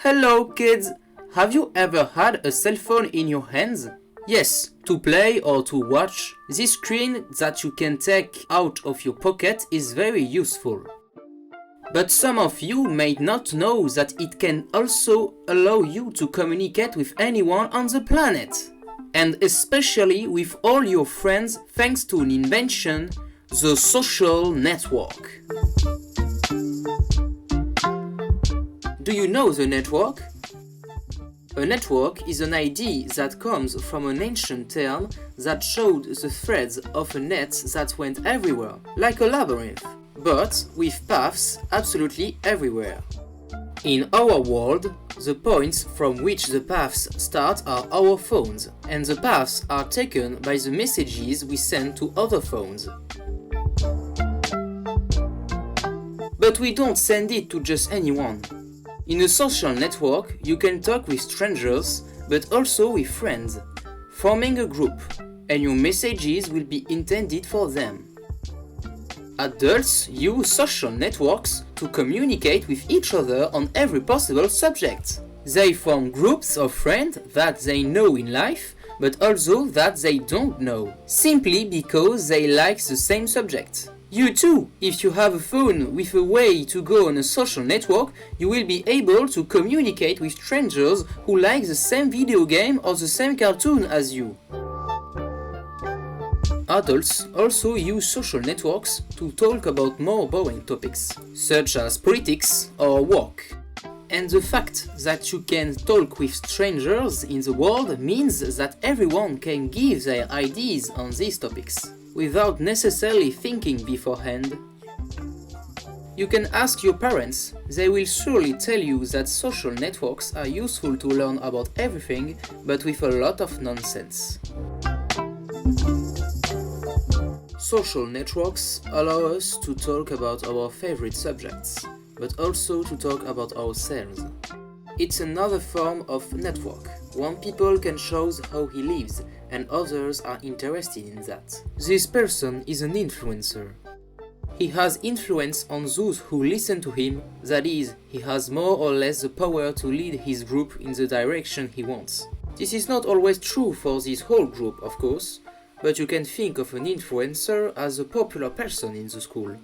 Hello kids! Have you ever had a cell phone in your hands? Yes, to play or to watch, this screen that you can take out of your pocket is very useful. But some of you may not know that it can also allow you to communicate with anyone on the planet. And especially with all your friends thanks to an invention, the social network. Do you know the network? A network is an idea that comes from an ancient term that showed the threads of a net that went everywhere, like a labyrinth, but with paths absolutely everywhere. In our world, the points from which the paths start are our phones, and the paths are taken by the messages we send to other phones. But we don't send it to just anyone. In a social network, you can talk with strangers, but also with friends, forming a group, and your messages will be intended for them. Adults use social networks to communicate with each other on every possible subject. They form groups of friends that they know in life, but also that they don't know, simply because they like the same subject. You too, if you have a phone with a way to go on a social network, you will be able to communicate with strangers who like the same video game or the same cartoon as you. Adults also use social networks to talk about more boring topics, such as politics or work. And the fact that you can talk with strangers in the world means that everyone can give their ideas on these topics, without necessarily thinking beforehand. You can ask your parents, they will surely tell you that social networks are useful to learn about everything, but with a lot of nonsense. Social networks allow us to talk about our favorite subjects, but also to talk about ourselves. It's another form of network. One people can show how he lives, and others are interested in that. This person is an influencer. He has influence on those who listen to him, that is, he has more or less the power to lead his group in the direction he wants. This is not always true for this whole group, of course, but you can think of an influencer as a popular person in the school.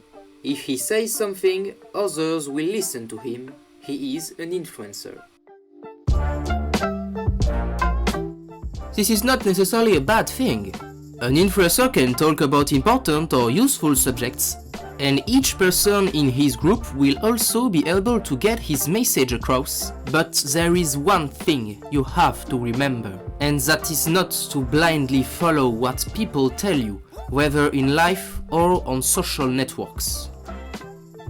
If he says something, others will listen to him. He is an influencer. This is not necessarily a bad thing. An influencer can talk about important or useful subjects, and each person in his group will also be able to get his message across. But there is one thing you have to remember, and that is not to blindly follow what people tell you, whether in life or on social networks.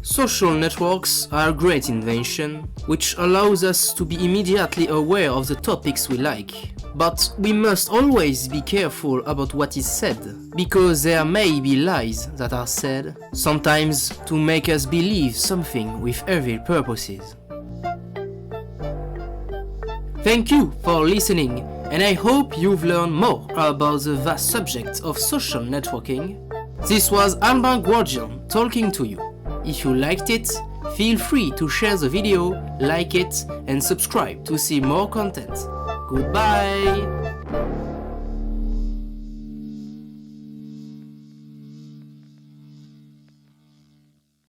Social networks are a great invention, which allows us to be immediately aware of the topics we like. But we must always be careful about what is said, because there may be lies that are said, sometimes to make us believe something with evil purposes. Thank you for listening, and I hope you've learned more about the vast subject of social networking. This was Albin talking to you. If you liked it, feel free to share the video, like it, and subscribe to see more content. Goodbye!